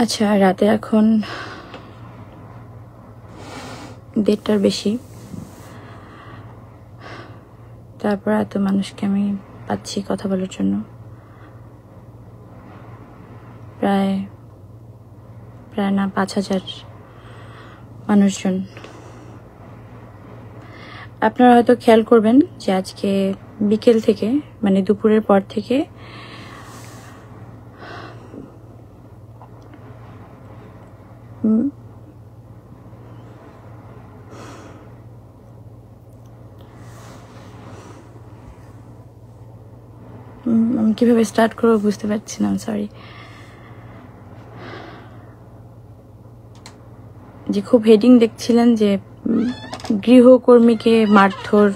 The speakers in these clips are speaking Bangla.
আচ্ছা, রাতে এখন 1:30টার বেশি। তারপর এত মানুষকে আমি পাচ্ছি কথা বলার জন্য, প্রায় না 5,000 মানুষজন। আপনারা হয়তো খেয়াল করবেন যে আজকে বিকেল থেকে, মানে দুপুরের পর থেকে আমি কিভাবে স্টার্ট করবো বুঝতে পারছি না, সরি। যে খুব হেডিং দেখছিলেন যে গৃহকর্মীকে মারধর,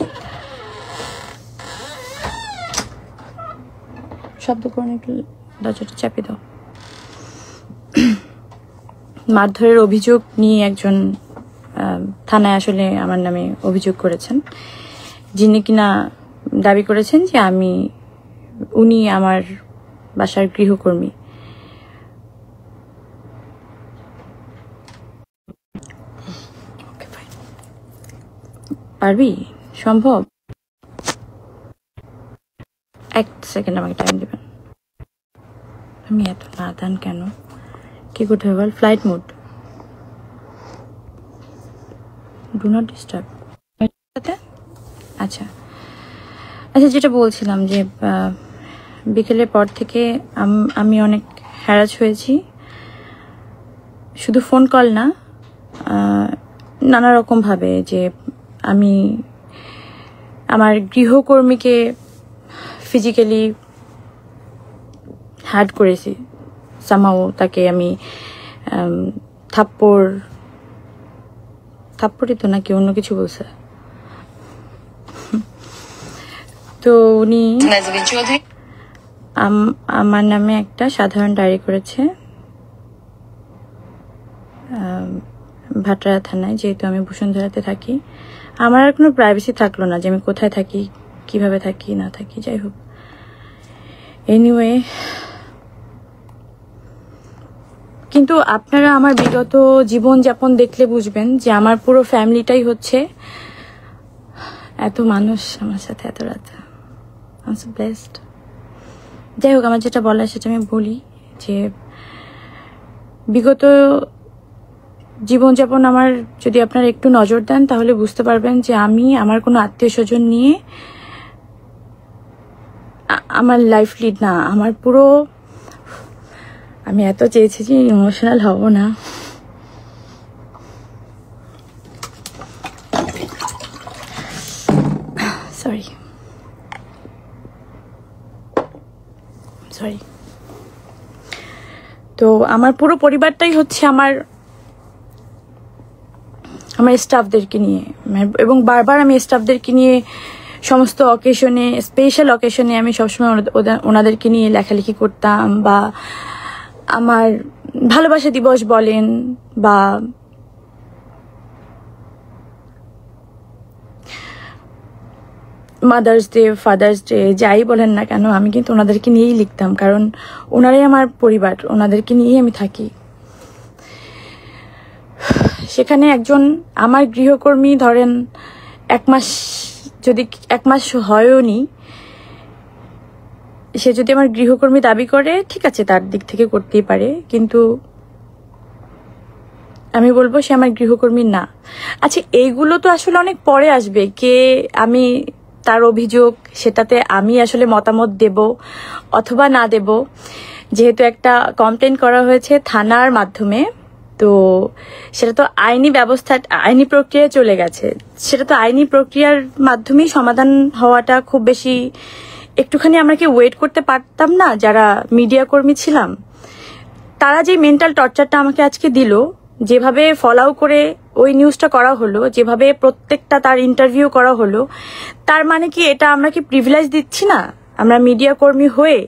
শব্দ করে দরজাটা চাপে দাও। মারধরের অভিযোগ নিয়ে একজন থানায় আসলে আমার নামে অভিযোগ করেছেন, যিনি কিনা দাবি করেছেন যে উনি আমার বাসার গৃহকর্মী। পারবি? সম্ভব? 1 সেকেন্ড আমাকে টাইম দেবেন। আমি এত নাদান কেন? কি করতে হবে বল? Flight mode, do not disturb. আচ্ছা, যেটা বলছিলাম যে বিকেলের পর থেকে আমি অনেক হ্যারাস হয়েছি। শুধু ফোন কল না, নানা রকম ভাবে যে আমি আমার গৃহকর্মীকে ফিজিক্যালি হার্ট করেছি। সামহাও তাকে আমি থাপ্পড়ই তো নাকি অন্য কিছু বলছে। তো উনি আমার নামে একটা সাধারণ ডায়েরি করেছে ভাটরা থানায়, যেহেতু আমি বসুন্ধরাতে থাকি। আমার আর কোনো প্রাইভেসি থাকলো না যে আমি কোথায় থাকি, কিভাবে থাকি না থাকি, যাই হোক। এনিওয়ে, কিন্তু আপনারা আমার বিগত জীবনযাপন দেখলে বুঝবেন যে আমার পুরো ফ্যামিলিটাই হচ্ছে এত মানুষ আমার সাথে এত রাত। I am so blessed. যাই হোক, আমার যেটা বলার সেটা আমি বলি যে বিগত জীবনযাপন আমার যদি আপনারা একটু নজর দেন তাহলে বুঝতে পারবেন যে আমি আমার কোনো আত্মীয় স্বজন নিয়ে আমার লাইফ লিড না। আমার পুরো, আমি এত চেয়েছি যে ইমোশনাল হব না। সরি। তো আমার পুরো পরিবারটাই হচ্ছে আমার স্টাফদেরকে নিয়ে, এবং বারবার আমি স্টাফদেরকে নিয়ে সমস্ত অকেশনে, স্পেশাল অকেশনে আমি সবসময় ওনাদেরকে নিয়ে লেখালেখি করতাম, বা আমার ভালোবাসা দিবস বলেন বা মাদার্স ডে, ফাদার্স ডে, যাই বলেন না কেন, আমি কিন্তু ওনাদেরকে নিয়েই লিখতাম, কারণ ওনারাই আমার পরিবার, ওনাদেরকে নিয়েই আমি থাকি। সেখানে একজন আমার গৃহকর্মী, ধরেন 1 মাস, যদি 1 মাস হয়ওনি, সে যদি আমার গৃহকর্মী দাবি করে, ঠিক আছে, তার দিক থেকে করতেই পারে, কিন্তু আমি বলবো সে আমার গৃহকর্মী না। আচ্ছা, এইগুলো তো আসলে অনেক পরে আসবে, আমি তার অভিযোগ, সেটাতে আমি আসলে মতামত দেব অথবা না দেব। যেহেতু একটা কমপ্লেন করা হয়েছে থানার মাধ্যমে, তো সেটা তো আইনি ব্যবস্থা, আইনি প্রক্রিয়ায় চলে গেছে। সেটা তো আইনি প্রক্রিয়ার মাধ্যমেই সমাধান হওয়াটা খুব বেশি, একটুখানি আমরা কি ওয়েট করতে পারতাম না? যারা মিডিয়া কর্মী ছিলাম, তারা যে মেন্টাল টর্চারটা আমাকে আজকে দিল, যেভাবে ফলো করে ওই নিউজটা করা হলো, যেভাবে প্রত্যেকটা তার ইন্টারভিউ করা হলো, তার মানে কি এটা আমরা কি প্রিভিলেজ দিচ্ছি না আমরা মিডিয়া কর্মী হয়ে,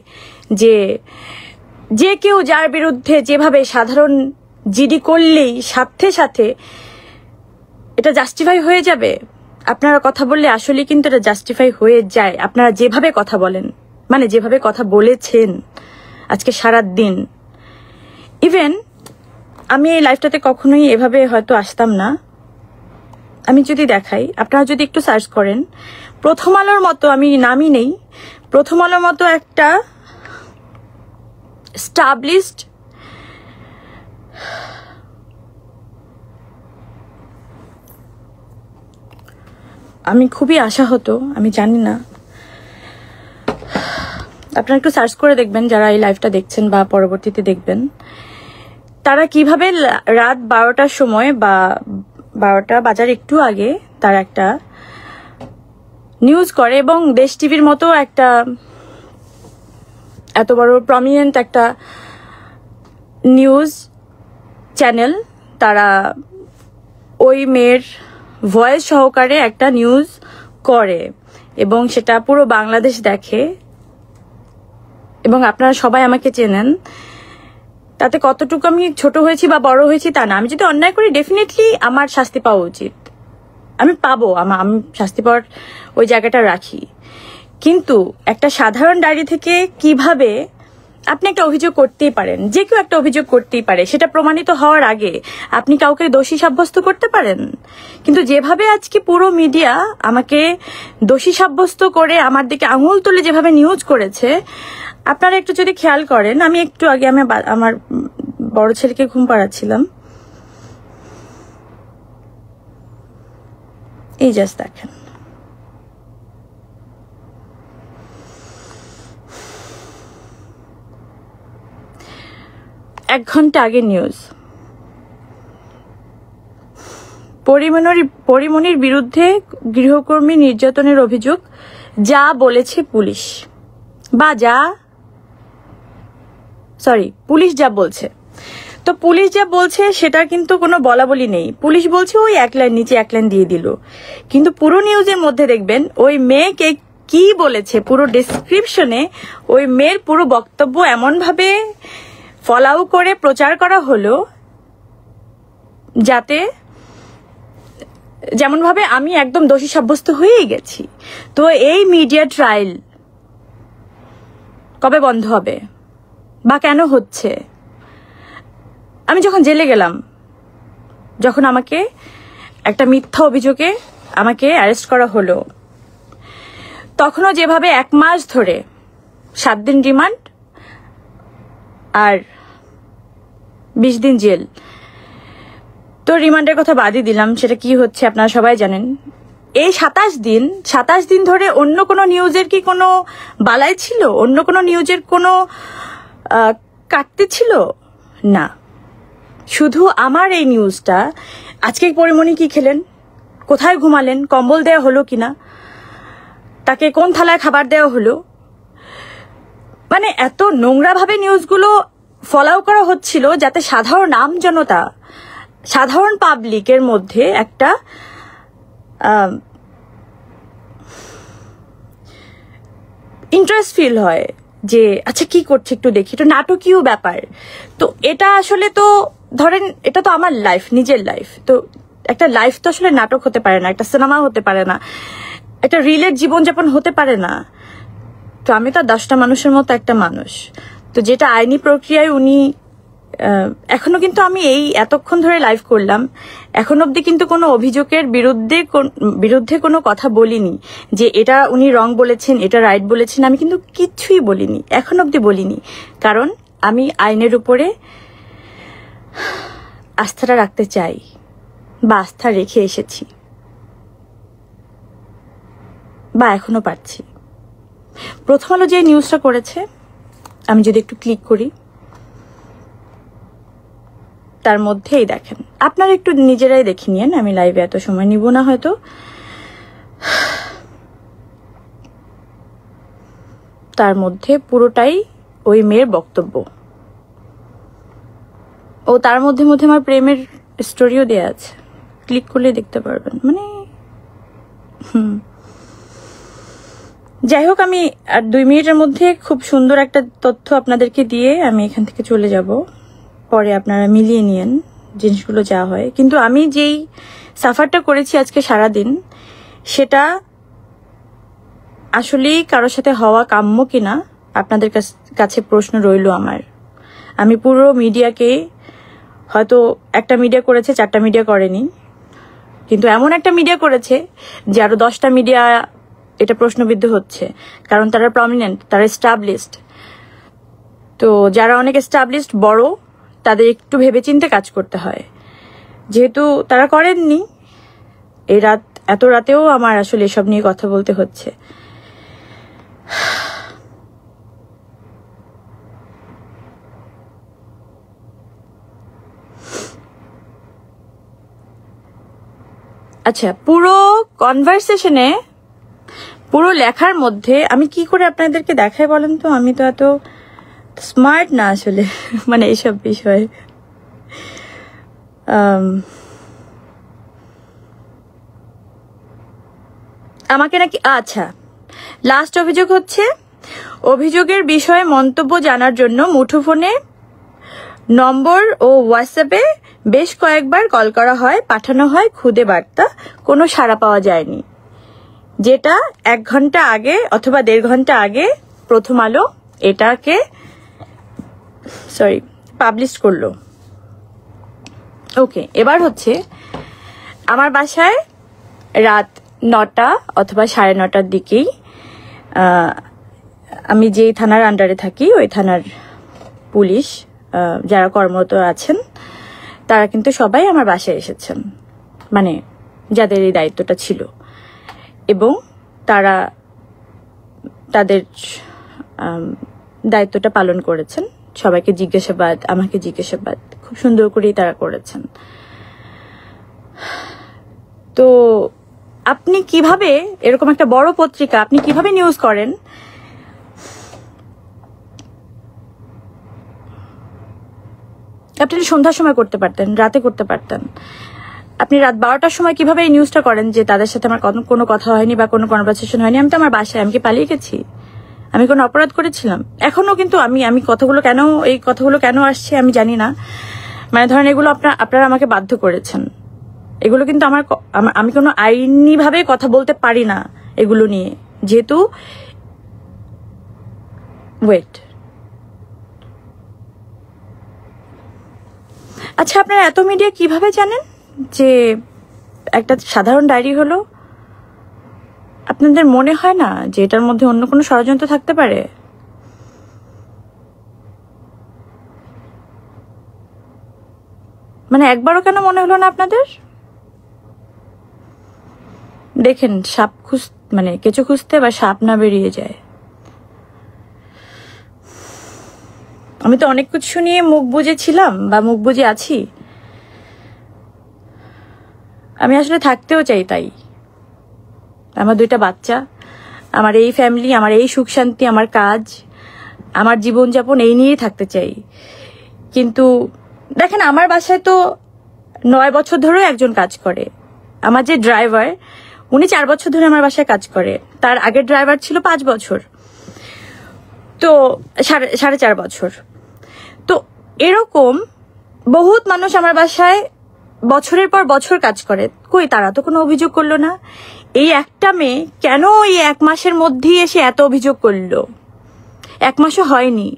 যে কেউ যার বিরুদ্ধে যেভাবে সাধারণ জিডি করলেই সাথে সাথে এটা জাস্টিফাই হয়ে যাবে? আপনারা কথা বললে আসলে কিন্তু এটা জাস্টিফাই হয়ে যায়। আপনারা যেভাবে কথা বলেন, মানে যেভাবে কথা বলেছেন আজকে সারা দিন, ইভেন আমি এই লাইফটাতে কখনোই এভাবে হয়তো আসতাম না। আমি যদি দেখাই, আপনারা যদি একটু সার্চ করেন, প্রথম আলোর মতো, আমি নামই নেই, প্রথম আলোর মতো একটা স্টাবলিশড আমি খুবই আশাহত, আমি জানি না, আপনারা একটু সার্চ করে দেখবেন যারা এই লাইভটা দেখছেন বা পরবর্তীতে দেখবেন, তারা কিভাবে রাত 12টার সময় বা 12টা বাজার একটু আগে তারা একটা নিউজ করে, এবং দেশ টিভির মতো একটা এত বড় প্রমিনেন্ট একটা নিউজ চ্যানেল, তারা ওই মেয়ের ভয়েস সহকারে একটা নিউজ করে এবং সেটা পুরো বাংলাদেশ দেখে। এবং আপনারা সবাই আমাকে চেনেন, তাতে কতটুকু আমি ছোট হয়েছি বা বড় হয়েছি তা না। আমি যদি অন্যায় করি ডেফিনেটলি আমার শাস্তি পাওয়া উচিত, আমি পাবো, আমি শাস্তি পাওয়ার ওই জায়গাটা রাখি। কিন্তু একটা সাধারণ ডায়েরি থেকে কিভাবে আপনি একটা অভিযোগ করতেই পারেন, যে কেউ একটা অভিযোগ করতেই পারে, সেটা প্রমাণিত হওয়ার আগে আপনি কাউকে দোষী সাব্যস্ত করতে পারেন। কিন্তু যেভাবে আজকে পুরো মিডিয়া আমাকে দোষী সাব্যস্ত করে আমার দিকে আঙুল তুলে যেভাবে নিউজ করেছে, আপনারা একটু যদি খেয়াল করেন, আমি একটু আগে আমার বড় ছেলেকে ঘুম পাড়াচ্ছিলাম, এই জাস্ট দেখেন, এক ঘন্টা আগে নিউজ, পরিমণির বিরুদ্ধে গৃহকর্মী নির্যাতনের অভিযোগ, যা বলেছে পুলিশ, বা পুলিশ যা বলছে। তো পুলিশ যা বলছে সেটা কিন্তু কোনো বলা বলি নেই, পুলিশ বলছে ওই এক লাইন নিচে এক লাইন দিয়ে দিল। কিন্তু পুরো নিউজের মধ্যে দেখবেন ওই মেয়েকে কি বলেছে, পুরো ডেসক্রিপশনে ওই মেয়ের পুরো বক্তব্য এমন ভাবে ফলাও করে প্রচার করা হলো যাতে যেমন ভাবে আমি একদম দোষী সাব্যস্ত হয়েই গেছি। তো এই মিডিয়া ট্রায়াল কবে বন্ধ হবে বা কেন হচ্ছে? আমি যখন জেলে গেলাম, যখন আমাকে একটা মিথ্যা অভিযোগে আমাকে অ্যারেস্ট করা হলো, তখনও যেভাবে 1 মাস ধরে 7 দিন রিমান্ড আর 20 দিন জেল, তো রিমান্ডের কথা বাদই দিলাম, সেটা কি হচ্ছে আপনারা সবাই জানেন। এই 27 দিন ধরে অন্য কোনো নিউজের কি কোনো বালাই ছিল? অন্য কোনো নিউজের কোনো কাটতে ছিল না, শুধু আমার এই নিউজটা। আজকে পরিমণি কি খেলেন, কোথায় ঘুমালেন, কম্বল দেওয়া হলো কিনা, তাকে কোন থালায় খাবার দেওয়া হলো, মানে এত নোংরাভাবে নিউজগুলো ফলাও করা হচ্ছিল যাতে সাধারণ আমজনতা, সাধারণ পাবলিকের মধ্যে একটা ইন্টারেস্ট ফিল হয় যে আচ্ছা কি করছে একটু দেখি, এটা নাটকীয় ব্যাপার। তো এটা আসলে তো ধরেন এটা তো আমার লাইফ, নিজের লাইফ, তো একটা লাইফ তো আসলে নাটক হতে পারে না, একটা সিনেমা হতে পারে না, একটা রিলের জীবনযাপন হতে পারে না। তো আমি তো 10টা মানুষের মতো একটা মানুষ। তো যেটা আইনি প্রক্রিয়ায় উনি এখনো, কিন্তু আমি এই এতক্ষণ ধরে লাইভ করলাম, এখন অব্দি কিন্তু কোনো অভিযোগের বিরুদ্ধে কোনো কথা বলিনি যে এটা উনি রং বলেছেন, এটা রাইট বলেছেন, আমি কিন্তু কিচ্ছুই বলিনি, এখন অব্দি বলিনি। কারণ আমি আইনের উপরে আস্থাটা রাখতে চাই বা আস্থা রেখে এসেছি বা এখনো পাচ্ছি। প্রথম আলো যে নিউজটা করেছে, আমি যদি একটু ক্লিক করি, তার মধ্যেই দেখেন, আপনারা একটু নিজেরাই দেখে নিয়েন, আমি লাইভে এত সময় নিব না হয়তো। তার মধ্যে পুরোটাই ওই মেয়ের বক্তব্য, ও তার মধ্যে আমার প্রেমের স্টোরিও দেয়া আছে, ক্লিক করলে দেখতে পারবেন। মানে যাই হোক, আমি আর 2 মিনিটের মধ্যে খুব সুন্দর একটা তথ্য আপনাদেরকে দিয়ে আমি এখান থেকে চলে যাব, পরে আপনারা মিলিয়ে নিয়েন জিনিসগুলো যা হয়। কিন্তু আমি যেই সাফারটা করেছি আজকে সারাদিন, সেটা আসলেই কারোর সাথে হওয়া কাম্য কিনা আপনাদের কাছে প্রশ্ন রইল আমার। আমি পুরো মিডিয়াকে হয়তো একটা মিডিয়া করেছে, 4টা মিডিয়া করেনি, কিন্তু এমন একটা মিডিয়া করেছে যে আরো 10টা মিডিয়া এটা প্রশ্নবিদ্ধ হচ্ছে, কারণ তারা প্রমিনেন্ট, তারা এস্টাবলিশড। তো যারা অনেক এস্টাবলিশড বড়, তাদের একটু ভেবেচিন্তে কাজ করতে হয়। যেহেতু তারা করেননি, এত রাতেও আমার আসলে এসব নিয়ে কথা বলতে হচ্ছে। আচ্ছা, পুরো কনভারসেশনে, পুরো লেখার মধ্যে আমি কি করে আপনাদেরকে দেখাই বলেন তো? আমি তো এত স্মার্ট না আসলে মানে এইসব বিষয়ে। আমাকে নাকি, আচ্ছা, লাস্ট অভিযোগ হচ্ছে, অভিযোগের বিষয়ে মন্তব্য জানার জন্য মুঠোফোনে নম্বর ও হোয়াটসঅ্যাপে বেশ কয়েকবার কল করা হয়, পাঠানো হয় খুদে বার্তা, কোনো সাড়া পাওয়া যায়নি। যেটা 1 ঘন্টা আগে অথবা 1.5 ঘন্টা আগে প্রথম আলো এটাকে পাবলিশ করলো। ওকে, এবার হচ্ছে আমার বাসায় রাত 9টা অথবা 9:30টার দিকেই, আমি যেই থানার আন্ডারে থাকি ওই থানার পুলিশ যারা কর্মরত আছেন তারা কিন্তু সবাই আমার বাসায় এসেছেন, মানে যাদের এই দায়িত্বটা ছিল, এবং তারা তাদের দায়িত্বটা পালন করেছেন। সবাইকে জিজ্ঞাসাবাদ, আমাকে জিজ্ঞাসাবাদ খুব সুন্দর করেই তারা করেছেন। তো আপনি কিভাবে এরকম একটা বড় পত্রিকা, আপনি কিভাবে নিউজ করেন? আপনি সন্ধ্যার সময় করতে পারতেন, রাতে করতে পারতেন। আপনি রাত 12টার সময় কিভাবে এই নিউজটা করেন যে তাদের সাথে আমার কোনো কথা হয়নি বা কোনো কনভারসেশন হয়নি? আমি তো আমার বাসায়, আমি কি পালিয়ে গেছি? আমি কোনো অপরাধ করেছিলাম? এখনো কিন্তু আমি এই কথাগুলো কেন আসছে আমি জানি না। মানে ধরেন এগুলো আপনারা আমাকে বাধ্য করেছেন। এগুলো কিন্তু আমি কোনো আইনি ভাবে কথা বলতে পারি না এগুলো নিয়ে, যেহেতু আচ্ছা, আপনারা এত মিডিয়া কিভাবে জানেন যে একটা সাধারণ ডায়েরি হলো? আপনাদের মনে হয় না যে এটার মধ্যে অন্য কোনো ষড়যন্ত্র থাকতে পারে? মানে একবারও কেন মনে হলো না আপনাদের? দেখেন, কেঁচো খুঁজতে বা সাপ না বেরিয়ে যায়। আমি তো অনেক কিছু নিয়ে মুখ বুজে ছিলাম বা মুখ বুজে আছি। আমি আসলে থাকতেও চাই তাই। আমার 2টা বাচ্চা, আমার এই ফ্যামিলি, আমার এই সুখ শান্তি, আমার কাজ, আমার জীবনযাপন এই নিয়েই থাকতে চাই। কিন্তু দেখেন, আমার বাসায় তো 9 বছর ধরে একজন কাজ করে। আমার যে ড্রাইভার, উনি 4 বছর ধরে আমার বাসায় কাজ করে। তার আগের ড্রাইভার ছিল 5 বছর, তো 4.5 বছর। তো এরকম বহুত মানুষ আমার বাসায় বছরের পর বছর কাজ করে। কই, তারা তো কোনো অভিযোগ করলো না। এই একটা মেয়ে কেন এই 1 মাসের মধ্যেই এসে এত অভিযোগ করলো? 1 মাসও হয়নি।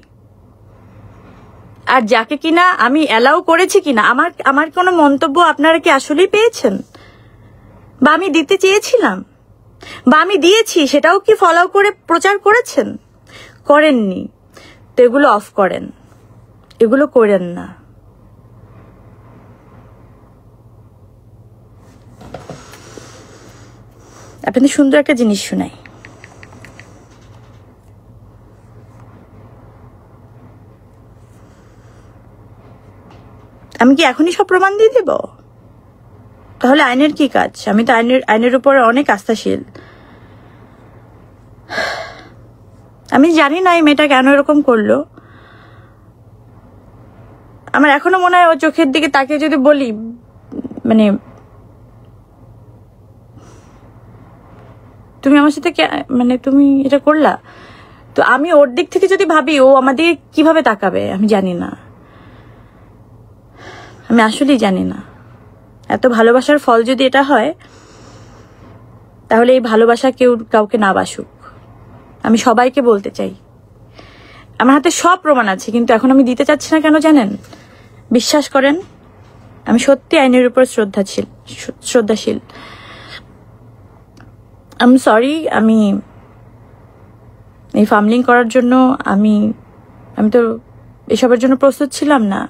আর যাকে কিনা আমি অ্যালাউ করেছি কিনা, আমার কোনো মন্তব্য আপনারা কি আসলেই পেয়েছেন? বা আমি দিতে চেয়েছিলাম, বা আমি দিয়েছি, সেটাও কি ফলো করে প্রচার করেছেন? করেননি। তো এগুলো অফ করেন, এগুলো করেন না। আপনাদের সুন্দর একটা জিনিস শোনাই। আমি কি এখনই সব প্রমাণ দিয়ে দেব? তাহলে আইনের কি কাজ? আমি তো আইনের উপর অনেক আস্থাশীল। আমি জানি না এই মেয়েটা কেন এরকম করলো। আমার এখনো মনে হয় ওর চোখের দিকে তাকিয়ে যদি বলি, মানে তুমি আমার সাথে তুমি এটা করলা, তো আমি ওর দিক থেকে যদি ভাবি, ও আমাদের কিভাবে তাকাবে আমি জানি না। আমি আসলেই জানি না। এত ভালোবাসার ফল যদি এটা হয়, তাহলে এই ভালোবাসা কেউ কাউকে না বাসুক। আমি সবাইকে বলতে চাই, আমার হাতে সব প্রমাণ আছে, কিন্তু এখন আমি দিতে চাচ্ছি না। কেন জানেন? বিশ্বাস করেন, আমি সত্যি আইনের উপর শ্রদ্ধাশীল। আই এম সরি, আমি এই ফার্মলিং করার জন্য আমি তো এসবের জন্য প্রস্তুত ছিলাম না।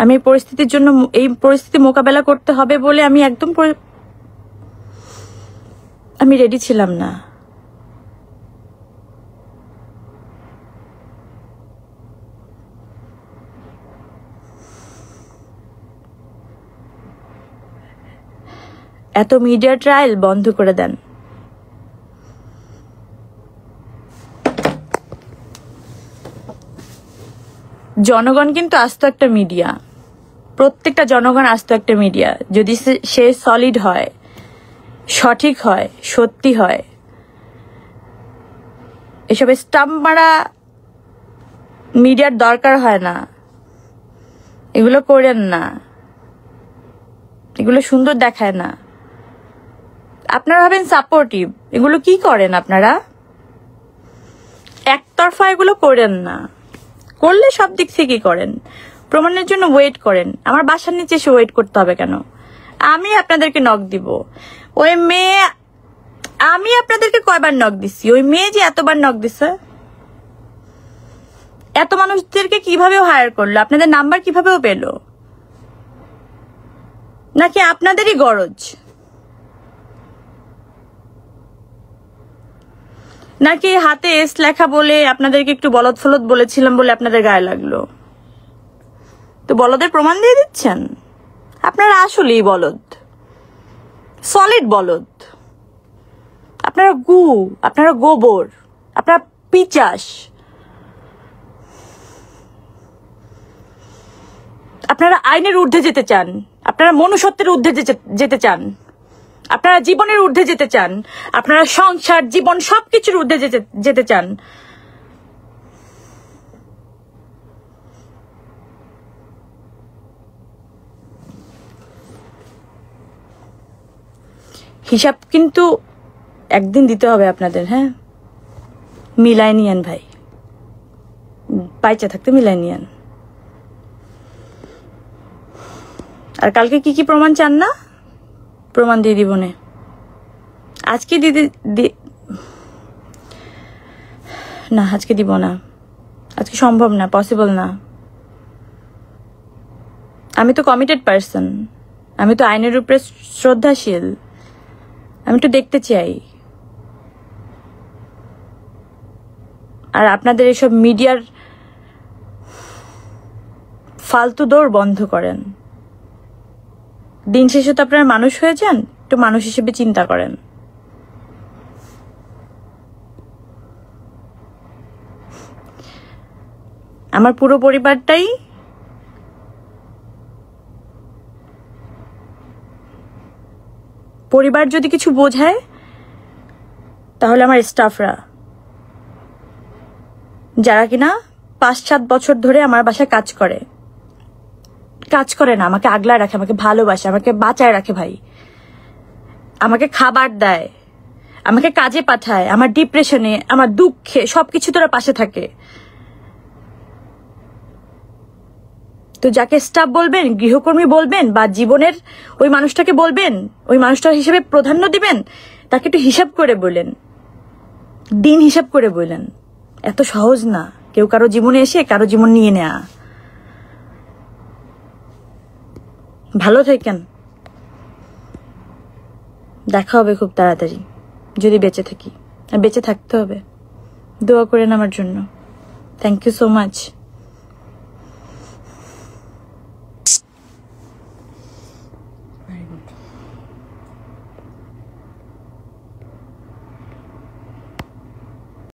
আমি এই পরিস্থিতি মোকাবেলা করতে হবে বলে আমি রেডি ছিলাম না। এত মিডিয়া ট্রায়াল বন্ধ করে দেন। জনগণ কিন্তু আস্ত একটা মিডিয়া, প্রত্যেকটা জনগণ আস্ত একটা মিডিয়া। যদি সে সলিড হয়, সঠিক হয়, সত্যি হয়, এসব স্টাম্প মারা মিডিয়ার দরকার হয় না। এগুলো করেন না, এগুলো সুন্দর দেখায় না। আপনারা ভাবেন সাপোর্টিভ, এগুলো কি করেন আপনারা? একতরফা এগুলো করেন না, করলে সব দিক থেকে করেন। প্রমাণের জন্য ওয়েট করেন। আমার বাসার নিচে এসে ওয়েট করতে হবে কেন? আমি আপনাদেরকে নক দিব। ওই মেয়ে, আমি আপনাদেরকে কয়বার নক দিছি? ওই মেয়ে যে এতবার নক দিছে, এত মানুষদেরকে কিভাবে হায়ার করলো? আপনাদের নাম্বার কিভাবেও পেলো? নাকি আপনাদেরই গরজ? নাকি হাতে এস লেখা বলে আপনাদেরকে একটু বলদ ফলদ বলেছিলাম বলে আপনাদের গায়ে লাগলো? তো বলদের প্রমাণ দিয়ে দিচ্ছেন। আপনারা আসলেই বলদ, সলিড বলদ। আপনারা আপনারা গোবর, আপনারা পিচাস। আপনারা আইনের ঊর্ধ্বে যেতে চান, আপনারা মনুষ্যত্বের ঊর্ধ্বে যেতে চান, আপনারা জীবনের ঊর্ধ্বে যেতে চান, আপনারা সংসার, জীবন সবকিছুর ঊর্ধ্বে যেতে চান। হিসাব কিন্তু একদিন দিতে হবে আপনাদের। হ্যাঁ, মিলাই নিয়েন ভাই, বাইচা থাকতে মিলাই নিয়েন। আর কালকে কি কি প্রমাণ চান না? প্রমাণ দিয়ে দিব না আজকে, না আজকে দিব না, আজকে সম্ভব না, পসিবল না। আমি তো কমিটেড পারসন, আমি তো আইনের উপরে শ্রদ্ধাশীল। আমি তো দেখতে চাই। আর আপনাদের এসব মিডিয়ার ফালতু দৌড় বন্ধ করেন। দিন শেষে তো আপনারা মানুষ হয়ে যান, একটু মানুষ হিসেবে চিন্তা করেন। আমার পুরো পরিবারটাই পরিবার যদি কিছু বোঝায় তাহলে আমার স্টাফরা, যারা কিনা 5-7 বছর ধরে আমার বাসায় কাজ করে না, আমাকে আগলায় রাখে, আমাকে ভালোবাসে, আমাকে বাঁচায় রাখে ভাই, আমাকে খাবার দেয়, আমাকে কাজে পাঠায়, আমার ডিপ্রেশনে, আমার দুঃখে সবকিছু তোরা পাশে থাকে। তো যাকে স্টাফ বলবেন, গৃহকর্মী বলবেন, বা জীবনের ওই মানুষটাকে বলবেন, ওই মানুষটার হিসেবে প্রাধান্য দিবেন, তাকে একটু হিসাব করে বলেন, দিন হিসাব করে বলেন। এত সহজ না কেউ কারো জীবনে এসে কারো জীবন নিয়ে নেয়া। ভালো থাকেন, দেখা হবে খুব তাড়াতাড়ি যদি বেঁচে থাকি। আর বেঁচে থাকতে হবে। দোয়া করেন আমার জন্য। Thank you so much.